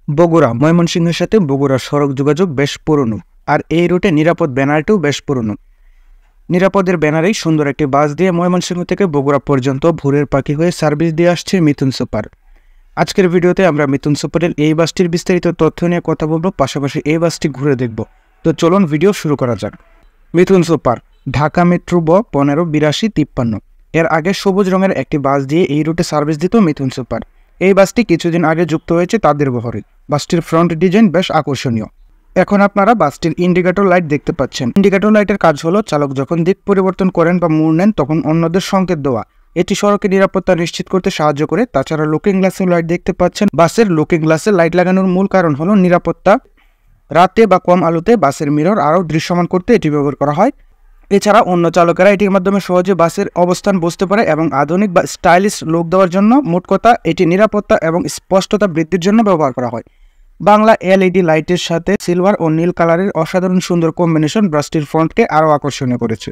বগুড়া ময়মনসিংহের সাথে বগুড়া সড়ক যোগাযোগ বেশ পুরনো, আর এই রুটে নিরাপদ ব্যানারটিও বেশ পুরনো। নিরাপদের ব্যানারেই সুন্দর একটি বাস দিয়ে ময়মনসিংহ থেকে বগুড়া পর্যন্ত ভোরের পাখি হয়ে সার্ভিস দিয়ে আসছে মিথুন সুপার। আজকের ভিডিওতে আমরা মিথুন সুপারের এই বাসটির বিস্তারিত তথ্য নিয়ে কথা বলবো, পাশাপাশি এই বাসটি ঘুরে দেখব। তো চলুন ভিডিও শুরু করা যাক। মিথুন সুপার ঢাকা মেট্রো ব 158253। এর আগে সবুজ রঙের একটি বাস দিয়ে এই রুটে সার্ভিস দিত মিথুন সুপার। এই বাসটি কিছুদিন আগে যুক্ত হয়েছে তাদের বহরে। বাসটির ফ্রন্ট ডিজাইন বেশ আকর্ষণীয়। এখন আপনারা বাসটির ইন্ডিকেটর লাইট দেখতে পাচ্ছেন। ইন্ডিকেটর লাইটের কাজ হলো চালক যখন দিক পরিবর্তন করেন বা মোড় নেন তখন অন্যদের সংকেত দেওয়া। এটি সড়কের নিরাপত্তা নিশ্চিত করতে সাহায্য করে। তাছাড়া লুকিং গ্লাসের লাইট দেখতে পাচ্ছেন। বাসের লুকিং গ্লাসে লাইট লাগানোর মূল কারণ হলো নিরাপত্তা। রাতে বা কম আলোতে বাসের মিরর আরও দৃশ্যমান করতে এটি ব্যবহার করা হয়। এছাড়া অন্য চালকেরা এটির মাধ্যমে সহজে বাসের অবস্থান বুঝতে পারে এবং আধুনিক বা স্টাইলিশ লুক দেওয়ার জন্য মোট কথা এটি নিরাপত্তা এবং স্পষ্টতা বৃদ্ধির জন্য ব্যবহার করা হয়। বাংলা এলইডি লাইটের সাথে সিলভার ও নীল কালারের অসাধারণ সুন্দর কম্বিনেশন বাসটির ফ্রন্টকে আরও আকর্ষণীয় করেছে।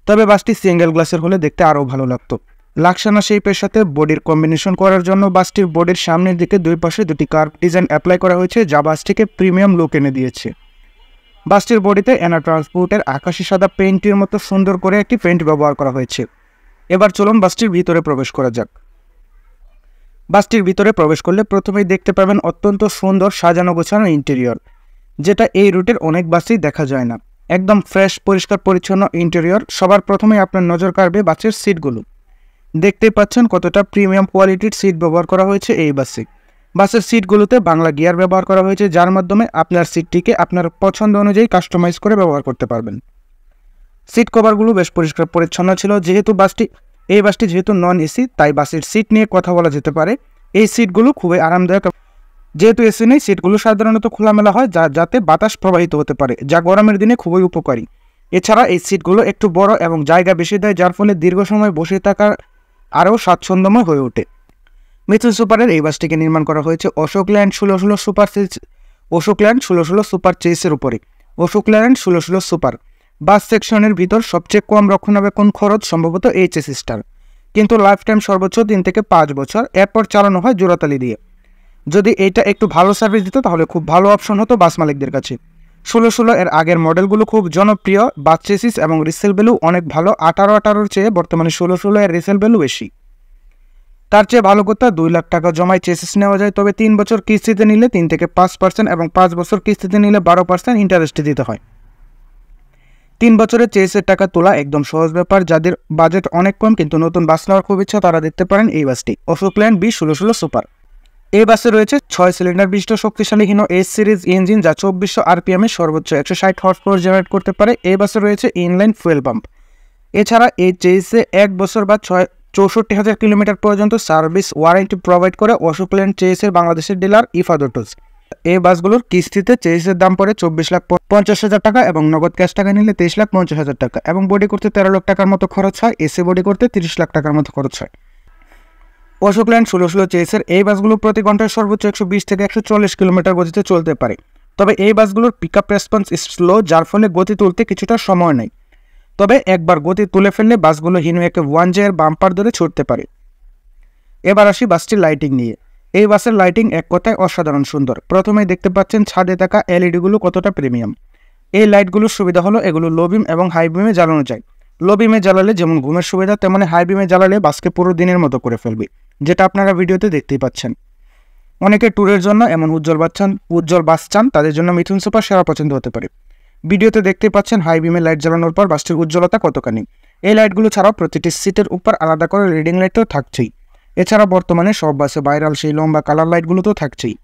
তবে বাসটি সিঙ্গেল গ্লাসের হলে দেখতে আরও ভালো লাগতো। লাক্সানা শেপের সাথে বডির কম্বিনেশন করার জন্য বাসটির বডির সামনের দিকে দুই পাশে দুটি কার্ভ ডিজাইন অ্যাপ্লাই করা হয়েছে, যা বাসটিকে প্রিমিয়াম লুক এনে দিয়েছে। বাসটির বডিতে এনা ট্রান্সপোর্টের আকাশি সাদা পেইন্টের মতো সুন্দর করে একটি পেইন্ট ব্যবহার করা হয়েছে। এবার চলুন বাসটির ভিতরে প্রবেশ করা যাক। বাসটির ভিতরে প্রবেশ করলে প্রথমেই দেখতে পাবেন অত্যন্ত সুন্দর সাজানো গোছানো ইন্টেরিয়র, যেটা এই রুটের অনেক বাসেই দেখা যায় না। একদম ফ্রেশ পরিষ্কার পরিচ্ছন্ন ইন্টেরিয়র। সবার প্রথমেই আপনার নজর কাড়বে বাসের সিটগুলো। দেখতেই পাচ্ছেন কতটা প্রিমিয়াম কোয়ালিটির সিট ব্যবহার করা হয়েছে এই বাসে। বাসের সিটগুলোতে বাংলা গিয়ার ব্যবহার করা হয়েছে, যার মাধ্যমে আপনার সিটটিকে আপনার পছন্দ অনুযায়ী কাস্টমাইজ করে ব্যবহার করতে পারবেন। সিট কভারগুলো বেশ পরিষ্কার পরিচ্ছন্ন ছিল। এই বাসটি যেহেতু নন এসি, তাই বাসের সিট নিয়ে কথা বলা যেতে পারে। এই সিটগুলো খুবই আরামদায়ক। যেহেতু এসি নেই, সিটগুলো সাধারণত খোলামেলা হয় যাতে বাতাস প্রবাহিত হতে পারে, যা গরমের দিনে খুবই উপকারী। এছাড়া এই সিটগুলো একটু বড় এবং জায়গা বেশি দেয়, যার ফলে দীর্ঘ সময় বসে থাকা আরও স্বাচ্ছন্দ্যময় হয়ে ওঠে। মিথুন সুপারের এই বাসটিকে নির্মাণ করা হয়েছে অশোক ল্যান্ড 1616 সুপার চেসের উপরে। অশোক ল্যান্ড 1616 সুপার বাস সেকশনের ভিতর সবচেয়ে কম রক্ষণাবেক্ষণ খরচ সম্ভবত এই চেসিসটার, কিন্তু লাইফ টাইম সর্বোচ্চ 3 থেকে 5 বছর। এরপর চালানো হয় জোড়াতালি দিয়ে। যদি এইটা একটু ভালো সার্ভিস দিত তাহলে খুব ভালো অপশন হতো বাস মালিকদের কাছে। 1616 এর আগের মডেলগুলো খুব জনপ্রিয়। বাস চেসিস এবং রিসেল ভ্যালু অনেক ভালো। 1818 চেয়ে বর্তমানে 1616 এর রিসেল ভ্যালু বেশি। তার চেয়ে ভালো কথা 2 লাখ টাকা জমায় চেসিস নেওয়া যায়, তবে 3 বছর কিস্তিতে নিলে 3 থেকে 5% এবং 5 বছর কিস্তিতে নিলে 12% ইন্টারেস্ট দিতে হয়। 3 বছরের চেসের টাকা তোলা একদম সহজ ব্যাপার। যাদের বাজেট অনেক কম কিন্তু নতুন বাস নেওয়ার খুব ইচ্ছা, তারা দেখতে পারেন এই বাসটি, অশোক ল্যান্ড B1616 সুপার। এই বাসে রয়েছে 6 সিলিন্ডার বিশিষ্ট শক্তিশালী হিনো এস সিরিজ ইঞ্জিন, যা 2400 RPM এ সর্বোচ্চ 160 হর্স পাওয়ার জেনারেট করতে পারে। এই বাসে রয়েছে ইনলাইন ফুয়েল পাম্প। এছাড়া এই চেসে 1 বছর বা 64,000 কিলোমিটার পর্যন্ত সার্ভিস ওয়ারেন্টি প্রোভাইড করে অশোক ল্যান্ড চেসের বাংলাদেশের ডিলার ইফাদোটোস। এই বাসগুলোর কিস্তিতে চেসের দাম পড়ে 24,50,000 টাকা এবং নগদ ক্যাশ টাকা নিলে 23,50,000 টাকা, এবং বডি করতে 13 লাখ টাকার মতো খরচ হয়। এসি বডি করতে 30 লাখ টাকার মতো খরচ হয়। অশোক ল্যান্ড 1616 চেসের এই বাসগুলো প্রতি ঘন্টায় সর্বোচ্চ 120 থেকে 140 কিলোমিটার গতিতে চলতে পারে। তবে এই বাসগুলোর পিকআপ রেসপন্স স্লো, যার ফলে গতি তুলতে কিছুটা সময় নেয়। তবে একবার গতি তুলে ফেললে বাসগুলো হিনো একে 1J এর বাম্পার ধরে ছুটতে পারে। এবার আসি বাসটির লাইটিং নিয়ে। এই বাসের লাইটিং এক কথায় অসাধারণ সুন্দর। প্রথমেই দেখতে পাচ্ছেন ছাদে থাকা এলইডিগুলো কতটা প্রিমিয়াম। এই লাইটগুলোর সুবিধা হলো এগুলো লো বিম এবং হাই বিমে জ্বালানো যায়। লো বিমে জ্বালালে যেমন ঘুমের সুবিধা, তেমনি হাই বিমে জ্বালালে বাসকে পুরো দিনের মতো করে ফেলবে, যেটা আপনারা ভিডিওতে দেখতেই পাচ্ছেন। অনেকে ট্যুরের জন্য এমন উজ্জ্বল বাস চান, তাদের জন্য মিথুন সুপার সেরা পছন্দ হতে পারে। ভিডিওতে দেখতেই পাচ্ছেন হাই বিমে লাইট জ্বালানোর পর বাসটির উজ্জ্বলতা কতখানি। এই লাইটগুলো ছাড়াও প্রতিটি সিটের উপর আলাদা করে রিডিং লাইট তো থাকছেই। এছাড়া বর্তমানে সব বাসে ভাইরাল সেই লম্বা কালার লাইটগুলো তো থাকছেই।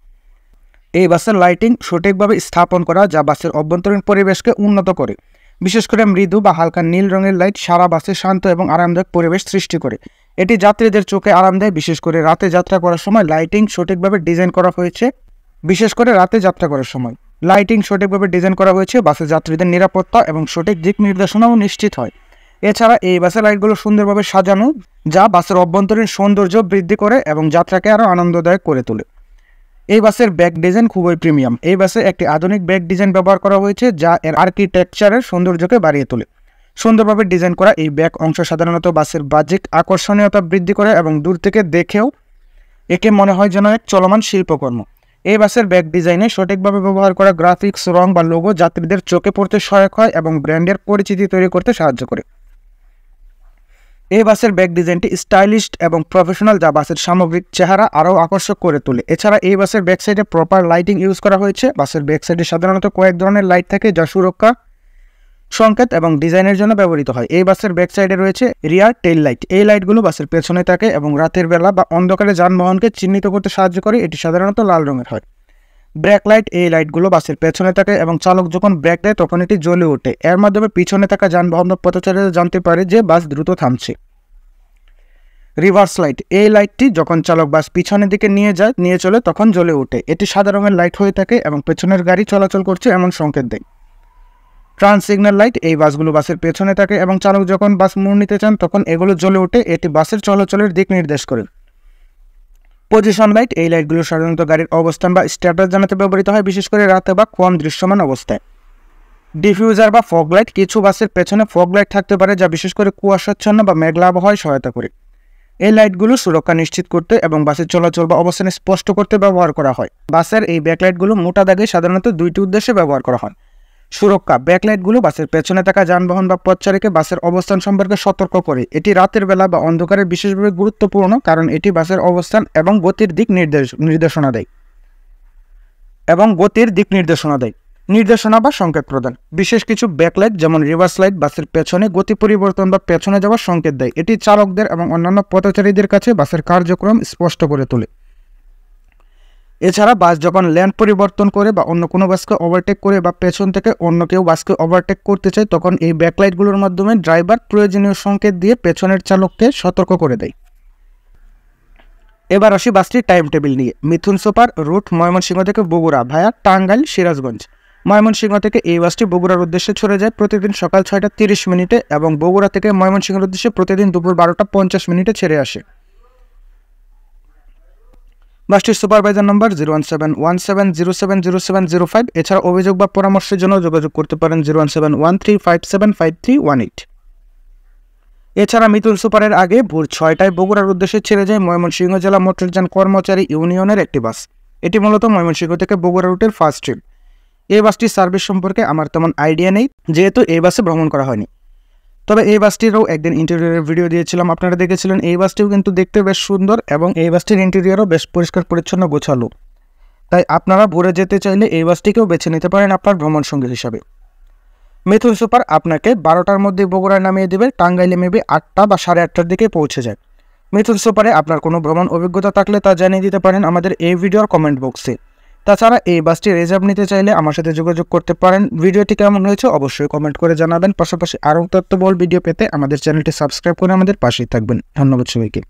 এই বাসের লাইটিং সঠিকভাবে স্থাপন করা, যা বাসের অভ্যন্তরীণ পরিবেশকে উন্নত করে। বিশেষ করে মৃদু বা হালকা নীল রঙের লাইট সারা বাসে শান্ত এবং আরামদায়ক পরিবেশ সৃষ্টি করে। এটি যাত্রীদের চোখে আরাম দেয়। বিশেষ করে রাতে যাত্রা করার সময় লাইটিং সঠিকভাবে ডিজাইন করা হয়েছে। বাসে যাত্রীদের নিরাপত্তা এবং সঠিক দিক নির্দেশনাও নিশ্চিত হয়। এছাড়া এই বাসের লাইটগুলো সুন্দরভাবে সাজানো, যা বাসের অভ্যন্তরীণ সৌন্দর্য বৃদ্ধি করে এবং যাত্রাকে আরও আনন্দদায়ক করে তোলে। এই বাসের ব্যাক ডিজাইন খুবই প্রিমিয়াম। এই বাসে একটি আধুনিক ব্যাক ডিজাইন ব্যবহার করা হয়েছে, যা এর আর্কিটেকচারের সৌন্দর্যকে বাড়িয়ে তোলে। সুন্দরভাবে ডিজাইন করা এই ব্যাক অংশ সাধারণত বাসের বাহ্যিক আকর্ষণীয়তা বৃদ্ধি করে এবং দূর থেকে দেখেও একে মনে হয় যেন এক চলমান শিল্পকর্ম। এই বাসের ব্যাক ডিজাইনে সঠিকভাবে ব্যবহার করা গ্রাফিক্স, রং বা লোগো যাত্রীদের চোখে পড়তে সহায়ক হয় এবং ব্র্যান্ডের পরিচিতি তৈরি করতে সাহায্য করে। এই বাসের ব্যাক ডিজাইনটি স্টাইলিশ এবং প্রফেশনাল, যা বাসের সামগ্রিক চেহারা আরও আকর্ষক করে তোলে। এছাড়া এই বাসের ব্যাক সাইডে প্রপার লাইটিং ইউজ করা হয়েছে। বাসের ব্যাক সাইডে সাধারণত কয়েক ধরনের লাইট থাকে যা সুরক্ষা, সংকেত এবং ডিজাইনের জন্য ব্যবহৃত হয়। এই বাসের ব্যাক সাইডে রয়েছে রিয়ার টেইল লাইট। এই লাইটগুলো বাসের পেছনে থাকে এবং রাতের বেলা বা অন্ধকারে যানবাহনকে চিহ্নিত করতে সাহায্য করে। এটি সাধারণত লাল রঙের হয়। ব্রেক লাইট, এই লাইটগুলো বাসের পেছনে থাকে এবং চালক যখন ব্রেক দেয় তখন এটি জ্বলে ওঠে। এর মাধ্যমে পিছনে থাকা যানবাহন বা পথচারীরা জানতে পারে যে বাস দ্রুত থামছে। রিভার্স লাইট, এই লাইটটি যখন চালক বাস পিছনের দিকে নিয়ে চলে তখন জ্বলে ওঠে। এটি সাদা রঙের লাইট হয়ে থাকে এবং পেছনের গাড়ি চলাচল করছে এমন সংকেত দেয়। ট্রান্স সিগন্যাল লাইট, এই বাসগুলো বাসের পেছনে থাকে এবং চালক যখন বাস মোড় নিতে চান তখন এগুলো জ্বলে ওঠে। এটি বাসের চলাচলের দিক নির্দেশ করে। পজিশন লাইট, এই লাইটগুলো সাধারণত গাড়ির অবস্থান বা স্ট্যাটাস জানাতে ব্যবহৃত হয়, বিশেষ করে রাতে বা কম দৃশ্যমান অবস্থায়। ডিফিউজার বা ফগ লাইট, কিছু বাসের পেছনে ফগ লাইট থাকতে পারে যা বিশেষ করে কুয়াশাচ্ছন্ন বা মেঘলা আবহাওয়ায় সহায়তা করে। এই লাইটগুলো সুরক্ষা নিশ্চিত করতে এবং বাসের চলাচল বা অবস্থান স্পষ্ট করতে ব্যবহার করা হয়। বাসের এই ব্যাকলাইটগুলো মোটা দাগে সাধারণত দুইটি উদ্দেশ্যে ব্যবহার করা হয়। সুরক্ষা, ব্যাকলাইটগুলো বাসের পেছনে থাকা যানবাহন বা পথচারীকে বাসের অবস্থান সম্পর্কে সতর্ক করে। এটি রাতের বেলা বা অন্ধকারে বিশেষভাবে গুরুত্বপূর্ণ কারণ এটি বাসের অবস্থান এবং গতির দিক নির্দেশনা দেয়। নির্দেশনা বা সংকেত প্রদান, বিশেষ কিছু ব্যাকলাইট যেমন রিভার্স লাইট বাসের পেছনে গতি পরিবর্তন বা পেছনে যাওয়ার সংকেত দেয়। এটি চালকদের এবং অন্যান্য পথচারীদের কাছে বাসের কার্যক্রম স্পষ্ট করে তোলে। এছাড়া বাস যখন লেন পরিবর্তন করে বা অন্য কোনো বাসকে ওভারটেক করে বা পেছন থেকে অন্য কেউ বাসকে ওভারটেক করতে চায় তখন এই ব্যাকলাইটগুলোর মাধ্যমে ড্রাইভার প্রয়োজনীয় সংকেত দিয়ে পেছনের চালককে সতর্ক করে দেয়। এবার আসি বাসটির টাইম টেবিল নিয়ে। মিথুন সুপার, রুট ময়মনসিংহ থেকে বগুড়া ভায়া টাঙ্গাইল সিরাজগঞ্জ। ময়মনসিংহ থেকে এই বাসটি বগুড়ার উদ্দেশ্যে ছড়ে যায় প্রতিদিন সকাল 6টা 30 মিনিটে এবং বগুড়া থেকে ময়মনসিংহের উদ্দেশ্যে প্রতিদিন দুপুর 12টা 50 মিনিটে ছেড়ে আসে। বাসটির সুপারভাইজার নম্বর 01717070705। এছাড়া অভিযোগ বা পরামর্শের জন্য যোগাযোগ করতে পারেন 01713575318। এছাড়া মিথুন সুপারের আগে ভোর 6টায় বগুড়ার উদ্দেশ্যে ছেড়ে যায় ময়মনসিংহ জেলা মোটরযান কর্মচারী ইউনিয়নের একটি বাস। এটি মূলত ময়মনসিংহ থেকে বগুড়া রুটের ফার্স্ট ট্রিপ। এই বাসটির সার্ভিস সম্পর্কে আমার তেমন আইডিয়া নেই যেহেতু এই বাসে ভ্রমণ করা হয়নি। তবে এই বাসটিরও একদিন ইন্টেরিয়রের ভিডিও দিয়েছিলাম, আপনারা দেখেছিলেন। এই বাসটিও কিন্তু দেখতে বেশ সুন্দর এবং এই বাসটির ইন্টেরিয়রও বেশ পরিষ্কার পরিচ্ছন্ন গোছালো। তাই আপনারা ভোরে যেতে চাইলে এই বাসটিকেও বেছে নিতে পারেন আপনার ভ্রমণ সঙ্গী হিসাবে। মিথুন সুপার আপনাকে 12টার মধ্যে বগুড়ায় নামিয়ে দেবে, টাঙ্গাইলে মেবি 8টা বা 8:30টার দিকে পৌঁছে যায়। মিথুন সুপারে আপনার কোনো ভ্রমণ অভিজ্ঞতা থাকলে তা জানিয়ে দিতে পারেন আমাদের এই ভিডিওর কমেন্ট বক্সে। তাছাড়া এই বাসটি রিজার্ভ নিতে চাইলে আমার সাথে যোগাযোগ করতে পারেন। ভিডিওটি কেমন হয়েছে অবশ্যই কমেন্ট করে জানাবেন। পাশাপাশি আরও তথ্যবহুল ভিডিও পেতে আমাদের চ্যানেলটি সাবস্ক্রাইব করে আমাদের পাশেই থাকবেন। ধন্যবাদ সবাইকে।